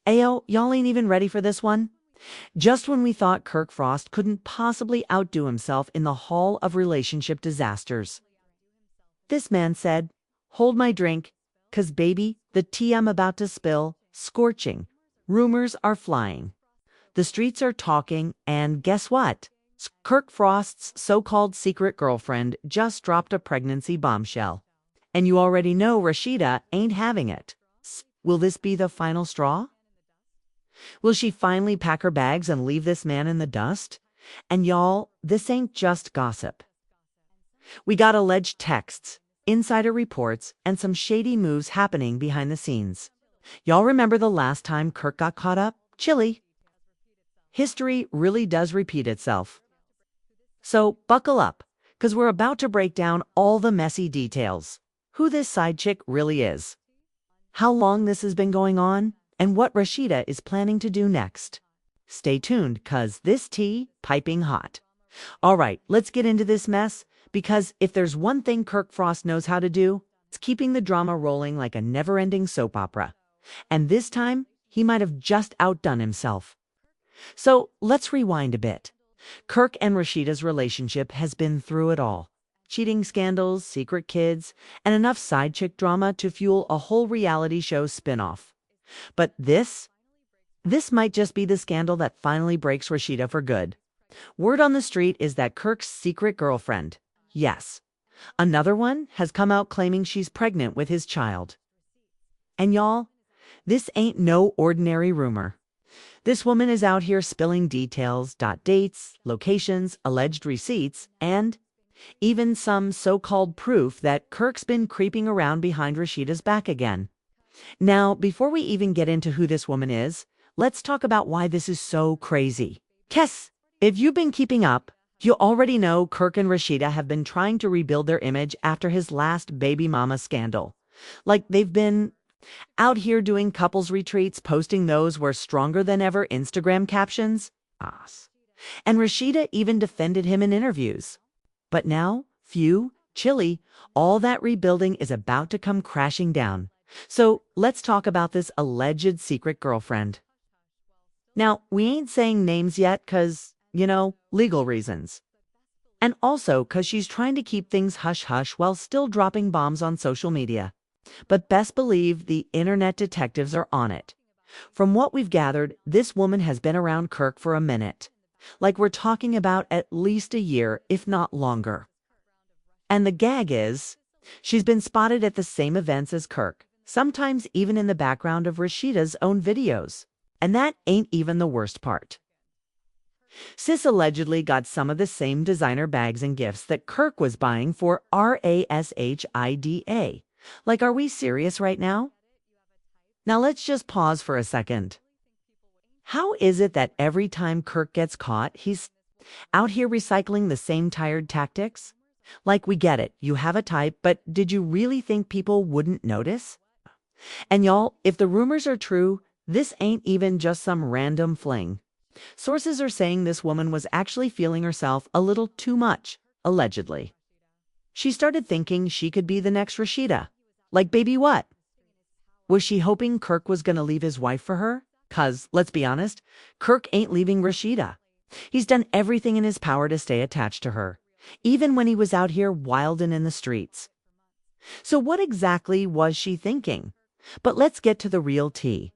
Ayo, y'all ain't even ready for this one? Just when we thought Kirk Frost couldn't possibly outdo himself in the hall of relationship disasters, this man said, "Hold my drink, 'cause baby, the tea I'm about to spill, scorching. Rumors are flying. The streets are talking, and guess what? Kirk Frost's so-called secret girlfriend just dropped a pregnancy bombshell. And you already know Rasheeda ain't having it. Will this be the final straw? Will she finally pack her bags and leave this man in the dust? And y'all, this ain't just gossip. We got alleged texts, insider reports, and some shady moves happening behind the scenes. Y'all remember the last time Kirk got caught up? Chilly. History really does repeat itself. So buckle up, because we're about to break down all the messy details. Who this side chick really is, how long this has been going on, and what Rasheeda is planning to do next. Stay tuned, cause this tea piping hot. All right, let's get into this mess, because if there's one thing Kirk Frost knows how to do, it's keeping the drama rolling like a never-ending soap opera. And this time, he might have just outdone himself. So let's rewind a bit. Kirk and Rasheeda's relationship has been through it all. Cheating scandals, secret kids, and enough side chick drama to fuel a whole reality show spin-off. But this might just be the scandal that finally breaks Rasheeda for good. Word on the street is that Kirk's secret girlfriend, yes, another one, has come out claiming she's pregnant with his child. And y'all, this ain't no ordinary rumor. This woman is out here spilling details, dates, locations, alleged receipts, and even some so-called proof that Kirk's been creeping around behind Rasheeda's back again. Now, before we even get into who this woman is, let's talk about why this is so crazy. Yes, if you've been keeping up, you already know Kirk and Rasheeda have been trying to rebuild their image after his last baby mama scandal. Like they've been out here doing couples retreats, posting those were stronger than ever Instagram captions. And Rasheeda even defended him in interviews. But now, chilly, all that rebuilding is about to come crashing down. So let's talk about this alleged secret girlfriend. Now, we ain't saying names yet because, legal reasons. And also because she's trying to keep things hush-hush while still dropping bombs on social media. But best believe the internet detectives are on it. From what we've gathered, this woman has been around Kirk for a minute. Like we're talking about at least a year, if not longer. And the gag is, she's been spotted at the same events as Kirk, sometimes even in the background of Rasheeda's own videos. And that ain't even the worst part. Sis allegedly got some of the same designer bags and gifts that Kirk was buying for Rasheeda. Like, are we serious right now? Now let's just pause for a second. How is it that every time Kirk gets caught, he's out here recycling the same tired tactics? Like, we get it, you have a type, but did you really think people wouldn't notice? And y'all, if the rumors are true, this ain't even just some random fling. Sources are saying this woman was actually feeling herself a little too much, allegedly. She started thinking she could be the next Rasheeda. Like, baby, what? Was she hoping Kirk was gonna leave his wife for her? 'Cause, let's be honest, Kirk ain't leaving Rasheeda. He's done everything in his power to stay attached to her, even when he was out here wildin' in the streets. So what exactly was she thinking? But let's get to the real tea.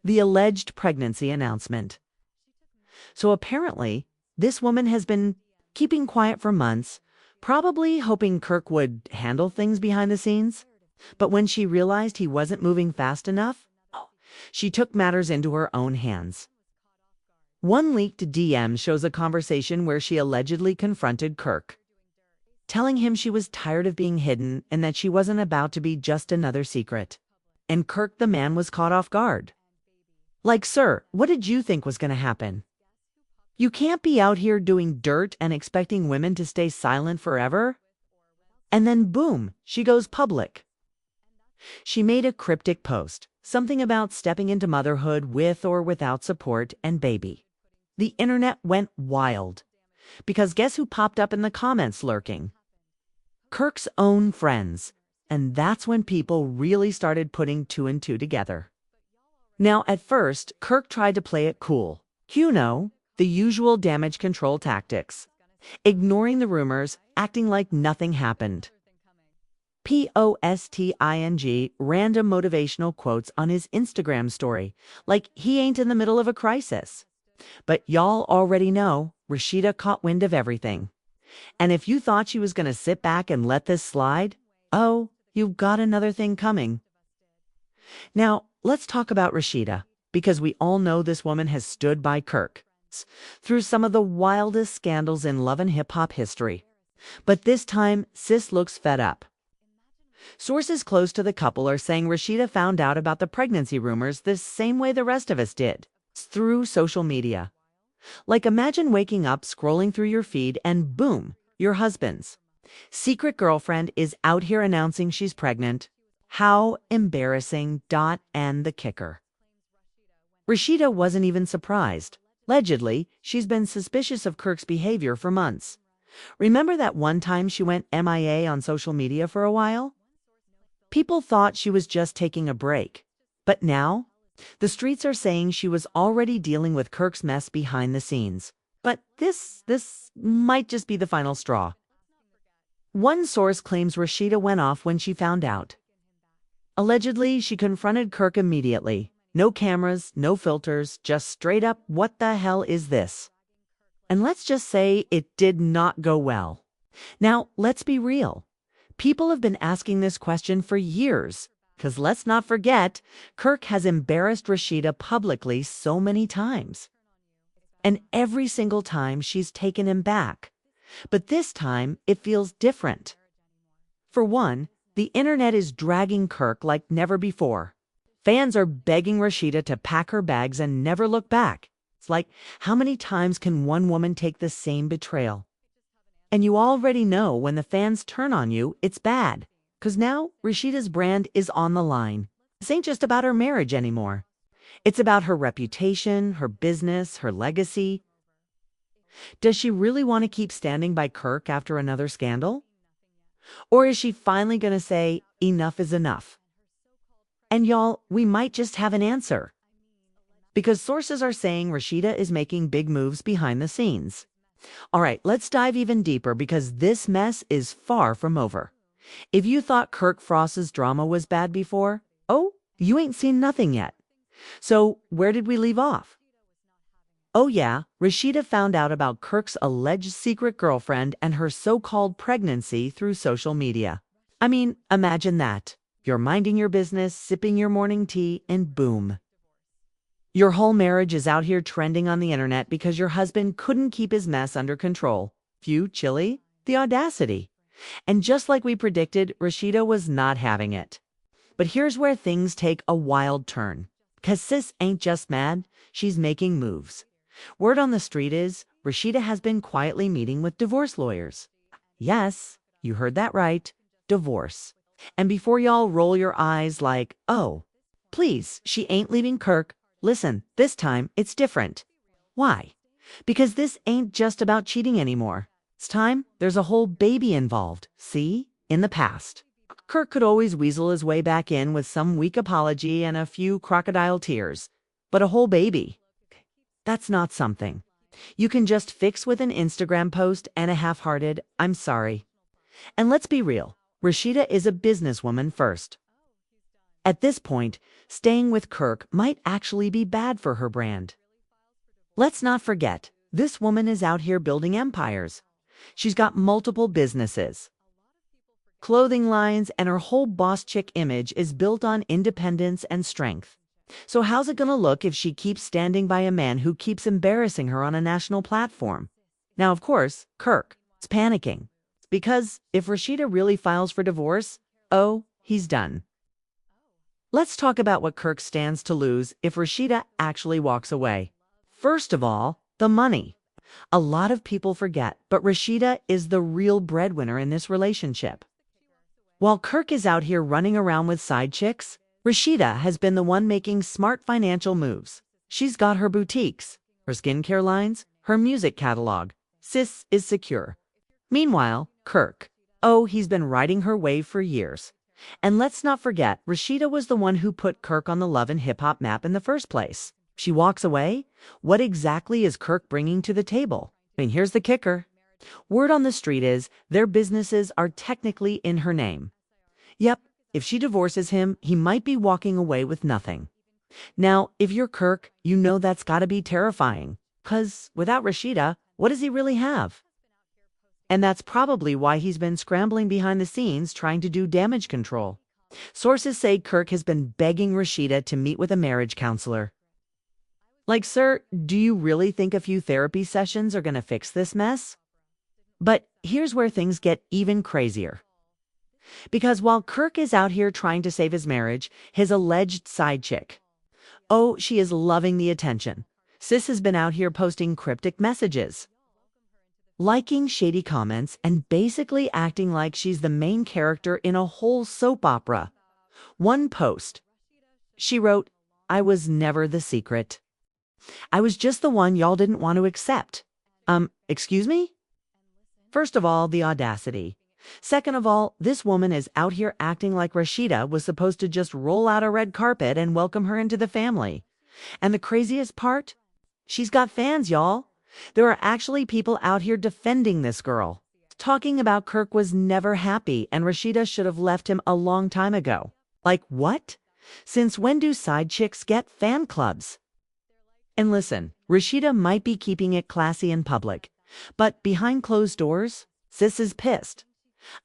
The alleged pregnancy announcement. So apparently, this woman has been keeping quiet for months, probably hoping Kirk would handle things behind the scenes. But when she realized he wasn't moving fast enough, she took matters into her own hands. One leaked DM shows a conversation where she allegedly confronted Kirk, telling him she was tired of being hidden and that she wasn't about to be just another secret. And Kirk, the man, was caught off guard. Like, sir, what did you think was going to happen? You can't be out here doing dirt and expecting women to stay silent forever. And then boom, she goes public. She made a cryptic post, something about stepping into motherhood with or without support and baby. The internet went wild. Because guess who popped up in the comments lurking? Kirk's own friends. And that's when people really started putting two and two together. Now, at first, Kirk tried to play it cool. You know, the usual damage control tactics. Ignoring the rumors, acting like nothing happened. Posting random motivational quotes on his Instagram story, like he ain't in the middle of a crisis. But y'all already know, Rasheeda caught wind of everything. And if you thought she was going to sit back and let this slide, oh, you've got another thing coming. Now, let's talk about Rasheeda, because we all know this woman has stood by Kirk through some of the wildest scandals in love and hip-hop history. But this time, sis looks fed up. Sources close to the couple are saying Rasheeda found out about the pregnancy rumors the same way the rest of us did, through social media. Like, imagine waking up, scrolling through your feed, and boom, your husband's secret girlfriend is out here announcing she's pregnant. How embarrassing. And the kicker. Rasheeda wasn't even surprised. Allegedly, she's been suspicious of Kirk's behavior for months. Remember that one time she went MIA on social media for a while? People thought she was just taking a break. But now, the streets are saying she was already dealing with Kirk's mess behind the scenes. But this might just be the final straw. One source claims Rasheeda went off when she found out. Allegedly, she confronted Kirk immediately. No cameras, no filters, just straight up, what the hell is this? And let's just say it did not go well. Now, let's be real. People have been asking this question for years, because let's not forget, Kirk has embarrassed Rasheeda publicly so many times. And every single time she's taken him back. But this time, it feels different. For one, the internet is dragging Kirk like never before. Fans are begging Rasheeda to pack her bags and never look back. It's like, how many times can one woman take the same betrayal? And you already know when the fans turn on you, it's bad. Because now, Rasheeda's brand is on the line. This ain't just about her marriage anymore. It's about her reputation, her business, her legacy. Does she really want to keep standing by Kirk after another scandal? Or is she finally going to say, enough is enough? And y'all, we might just have an answer. Because sources are saying Rasheeda is making big moves behind the scenes. All right, let's dive even deeper because this mess is far from over. If you thought Kirk Frost's drama was bad before, oh, you ain't seen nothing yet. So where did we leave off? Oh yeah, Rasheeda found out about Kirk's alleged secret girlfriend and her so-called pregnancy through social media. I mean, imagine that. You're minding your business, sipping your morning tea, and boom. Your whole marriage is out here trending on the internet because your husband couldn't keep his mess under control. Phew, chilly? The audacity. And just like we predicted, Rasheeda was not having it. But here's where things take a wild turn. 'Cause sis ain't just mad, she's making moves. Word on the street is, Rasheeda has been quietly meeting with divorce lawyers. Yes, you heard that right. Divorce. And before y'all roll your eyes like, oh, please, she ain't leaving Kirk. Listen, this time it's different. Why? Because this ain't just about cheating anymore. It's time there's a whole baby involved. See? In the past, Kirk could always weasel his way back in with some weak apology and a few crocodile tears. But a whole baby? That's not something you can just fix with an Instagram post and a half-hearted, I'm sorry. And let's be real, Rasheeda is a businesswoman first. At this point, staying with Kirk might actually be bad for her brand. Let's not forget, this woman is out here building empires. She's got multiple businesses, clothing lines, and her whole boss chick image is built on independence and strength. So how's it gonna look if she keeps standing by a man who keeps embarrassing her on a national platform? Now, of course, Kirk is panicking. Because if Rasheeda really files for divorce, oh, he's done. Let's talk about what Kirk stands to lose if Rasheeda actually walks away. First of all, the money. A lot of people forget, but Rasheeda is the real breadwinner in this relationship. While Kirk is out here running around with side chicks, Rasheeda has been the one making smart financial moves. She's got her boutiques, her skincare lines, her music catalog. Sis is secure. Meanwhile, Kirk, oh, he's been riding her wave for years. And let's not forget, Rasheeda was the one who put Kirk on the love and hip-hop map in the first place. She walks away? What exactly is Kirk bringing to the table? I mean, here's the kicker. Word on the street is their businesses are technically in her name. Yep, if she divorces him, he might be walking away with nothing. Now, if you're Kirk, you know that's gotta be terrifying. 'Cause without Rasheeda, what does he really have? And that's probably why he's been scrambling behind the scenes trying to do damage control. Sources say Kirk has been begging Rasheeda to meet with a marriage counselor. Like, sir, do you really think a few therapy sessions are gonna fix this mess? But here's where things get even crazier. Because while Kirk is out here trying to save his marriage, his alleged side chick, oh, she is loving the attention. Sis has been out here posting cryptic messages, liking shady comments, and basically acting like she's the main character in a whole soap opera. One post, she wrote, "I was never the secret. I was just the one y'all didn't want to accept." Excuse me? First of all, the audacity. Second of all, this woman is out here acting like Rasheeda was supposed to just roll out a red carpet and welcome her into the family. And the craziest part? She's got fans, y'all. There are actually people out here defending this girl, talking about Kirk was never happy and Rasheeda should have left him a long time ago. Like, what? Since when do side chicks get fan clubs? And listen, Rasheeda might be keeping it classy in public, but behind closed doors, sis is pissed.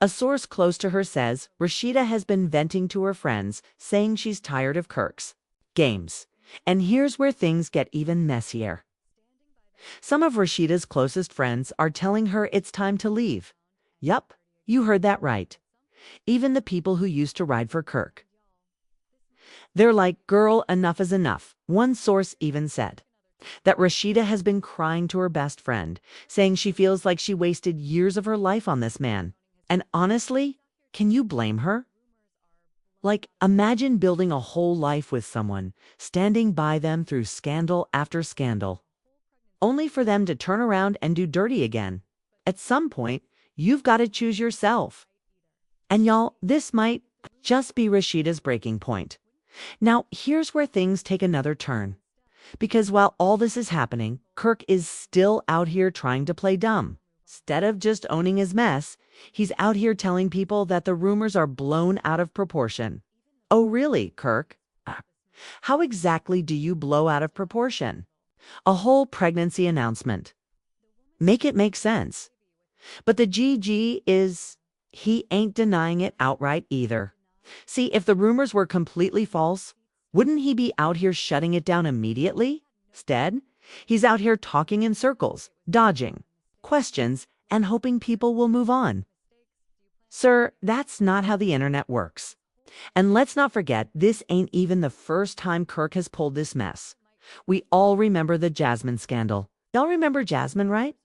A source close to her says Rasheeda has been venting to her friends, saying she's tired of Kirk's games. And here's where things get even messier. Some of Rasheeda's closest friends are telling her it's time to leave. Yup, you heard that right. Even the people who used to ride for Kirk. They're like, girl, enough is enough. One source even said that Rasheeda has been crying to her best friend, saying she feels like she wasted years of her life on this man. And honestly, can you blame her? Like, imagine building a whole life with someone, standing by them through scandal after scandal, only for them to turn around and do dirty again. At some point, you've got to choose yourself. And y'all, this might just be Rasheeda's breaking point. Now, here's where things take another turn. Because while all this is happening, Kirk is still out here trying to play dumb. Instead of just owning his mess, he's out here telling people that the rumors are blown out of proportion. Oh, really, Kirk? How exactly do you blow out of proportion? A whole pregnancy announcement. Make it make sense. But the GG is, he ain't denying it outright either. See, if the rumors were completely false, wouldn't he be out here shutting it down immediately? Instead, he's out here talking in circles, dodging questions, and hoping people will move on. Sir, that's not how the internet works. And let's not forget, this ain't even the first time Kirk has pulled this mess. We all remember the Jasmine scandal. Y'all remember Jasmine, right?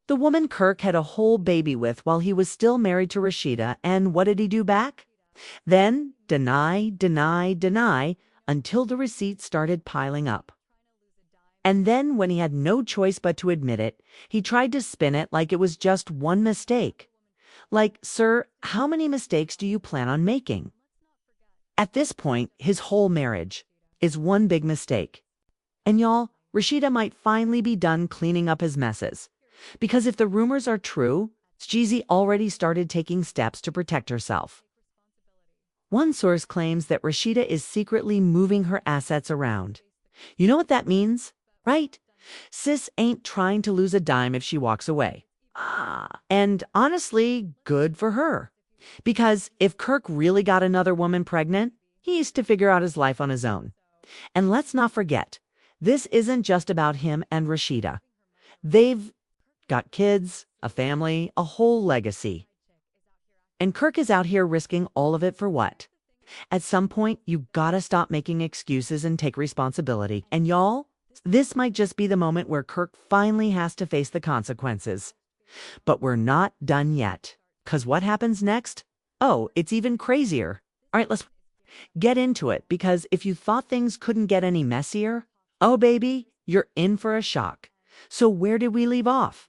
The woman Kirk had a whole baby with while he was still married to Rasheeda, and what did he do back? Then deny, until the receipts started piling up. And then, when he had no choice but to admit it, he tried to spin it like it was just one mistake. Like, sir, how many mistakes do you plan on making? At this point, his whole marriage is one big mistake. And y'all, Rasheeda might finally be done cleaning up his messes. Because if the rumors are true, Jeezy already started taking steps to protect herself. One source claims that Rasheeda is secretly moving her assets around. You know what that means? Right? Sis ain't trying to lose a dime if she walks away. And honestly, good for her. Because if Kirk really got another woman pregnant, he needs to figure out his life on his own. And let's not forget, this isn't just about him and Rasheeda. They've got kids, a family, a whole legacy. And Kirk is out here risking all of it for what? At some point, you gotta stop making excuses and take responsibility. And y'all, this might just be the moment where Kirk finally has to face the consequences. But we're not done yet. 'Cause what happens next? Oh, it's even crazier. All right, let's get into it, because if you thought things couldn't get any messier, oh baby, you're in for a shock. So where did we leave off?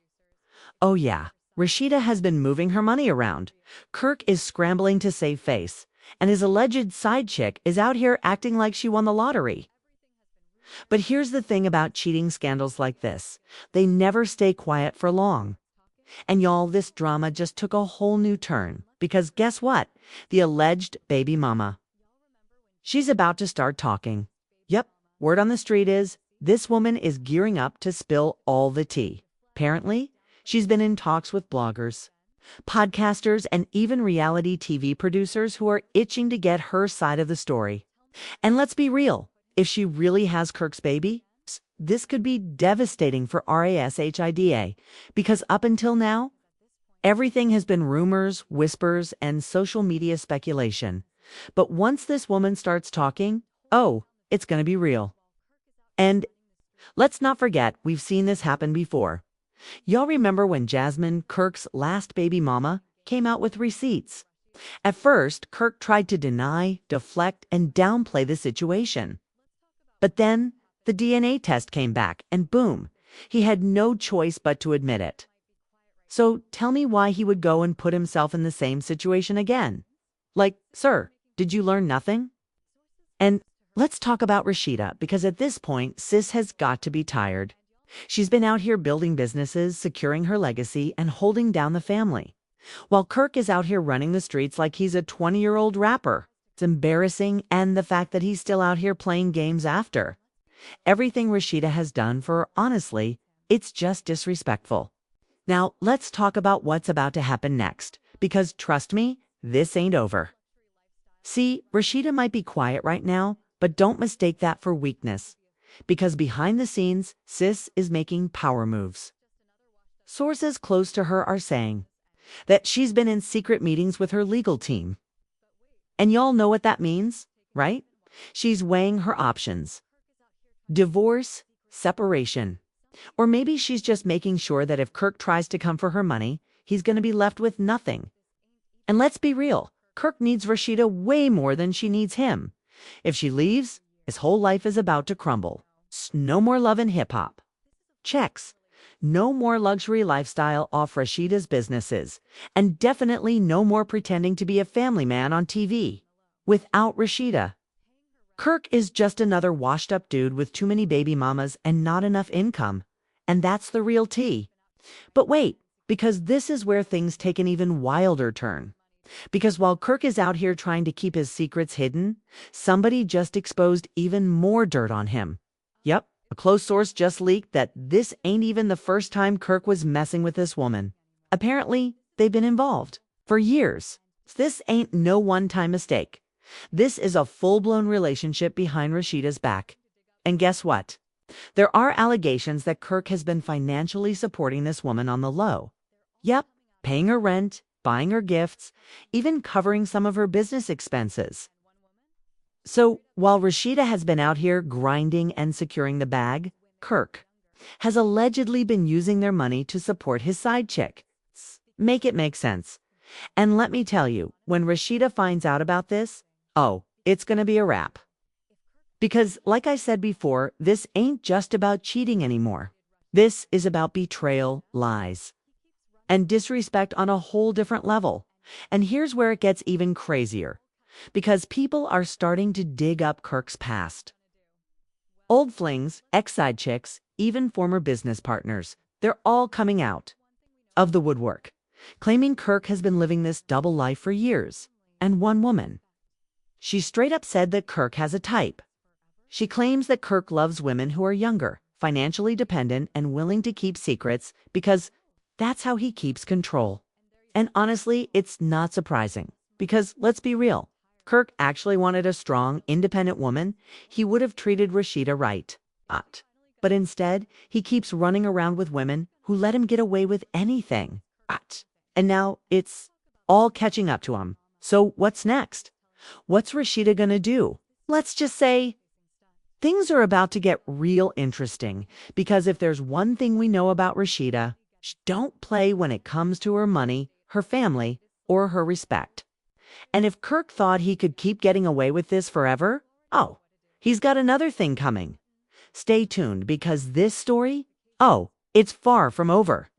Oh yeah, Rasheeda has been moving her money around. Kirk is scrambling to save face, and his alleged side chick is out here acting like she won the lottery. But here's the thing about cheating scandals like this. They never stay quiet for long. And y'all, this drama just took a whole new turn. Because guess what? The alleged baby mama. She's about to start talking. Yep, word on the street is, this woman is gearing up to spill all the tea. Apparently, she's been in talks with bloggers, podcasters, and even reality TV producers who are itching to get her side of the story. And let's be real, if she really has Kirk's baby, this could be devastating for Rasheeda, because up until now, everything has been rumors, whispers, and social media speculation. But once this woman starts talking, oh, it's going to be real. And let's not forget, we've seen this happen before. Y'all remember when Jasmine, Kirk's last baby mama, came out with receipts? At first, Kirk tried to deny, deflect, and downplay the situation. But then, the DNA test came back, and boom, he had no choice but to admit it. So tell me why he would go and put himself in the same situation again. Like, sir, did you learn nothing? And let's talk about Rasheeda, because at this point, sis has got to be tired. She's been out here building businesses, securing her legacy, and holding down the family, while Kirk is out here running the streets like he's a 20-year-old rapper. It's embarrassing, and the fact that he's still out here playing games after. Everything Rasheeda has done for her, honestly, it's just disrespectful. Now, let's talk about what's about to happen next, because trust me, this ain't over. See, Rasheeda might be quiet right now, but don't mistake that for weakness, because behind the scenes, sis is making power moves. Sources close to her are saying that she's been in secret meetings with her legal team. And y'all know what that means, right? She's weighing her options. Divorce, separation. Or maybe she's just making sure that if Kirk tries to come for her money, he's going to be left with nothing. And let's be real, Kirk needs Rasheeda way more than she needs him. If she leaves, his whole life is about to crumble. No more love and hip-hop. Checks. No more luxury lifestyle off Rasheeda's businesses. And definitely no more pretending to be a family man on TV. Without Rasheeda, Kirk is just another washed-up dude with too many baby mamas and not enough income. And that's the real tea. But wait, because this is where things take an even wilder turn. Because while Kirk is out here trying to keep his secrets hidden, somebody just exposed even more dirt on him. Yep, a close source just leaked that this ain't even the first time Kirk was messing with this woman. Apparently, they've been involved for years. This ain't no one-time mistake. This is a full-blown relationship behind Rasheeda's back. And guess what? There are allegations that Kirk has been financially supporting this woman on the low. Yep, paying her rent, buying her gifts, even covering some of her business expenses. So, while Rasheeda has been out here grinding and securing the bag, Kirk has allegedly been using their money to support his side chick. Make it make sense. And let me tell you, when Rasheeda finds out about this, oh, it's going to be a wrap. Because, like I said before, this ain't just about cheating anymore. This is about betrayal, lies, and disrespect on a whole different level. And here's where it gets even crazier. Because people are starting to dig up Kirk's past. Old flings, ex-side chicks, even former business partners, they're all coming out of the woodwork, claiming Kirk has been living this double life for years. And one woman, she straight up said that Kirk has a type. She claims that Kirk loves women who are younger, financially dependent, and willing to keep secrets because that's how he keeps control. And honestly, it's not surprising. Because, let's be real, Kirk actually wanted a strong, independent woman, he would have treated Rasheeda right. But instead, he keeps running around with women who let him get away with anything. And now it's all catching up to him. So what's next? What's Rasheeda gonna do? Let's just say things are about to get real interesting, because if there's one thing we know about Rasheeda, she don't play when it comes to her money, her family, or her respect. And if Kirk thought he could keep getting away with this forever, oh, he's got another thing coming. Stay tuned, because this story, oh, it's far from over.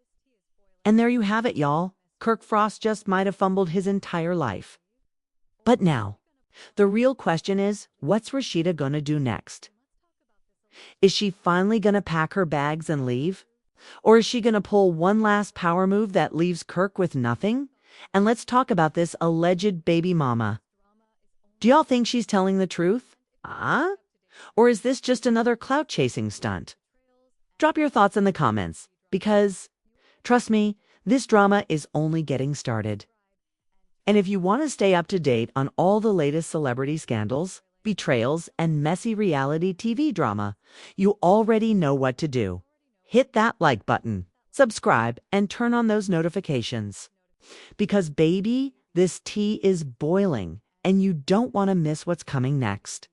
And there you have it, y'all. Kirk Frost just might have fumbled his entire life. But now, the real question is, what's Rasheeda gonna do next? Is she finally gonna pack her bags and leave? Or is she gonna pull one last power move that leaves Kirk with nothing? And let's talk about this alleged baby mama. Do y'all think she's telling the truth? Or is this just another clout-chasing stunt? Drop your thoughts in the comments, because, trust me, this drama is only getting started. And if you want to stay up to date on all the latest celebrity scandals, betrayals, and messy reality TV drama, you already know what to do. Hit that like button, subscribe, and turn on those notifications. Because baby, this tea is boiling, and you don't want to miss what's coming next.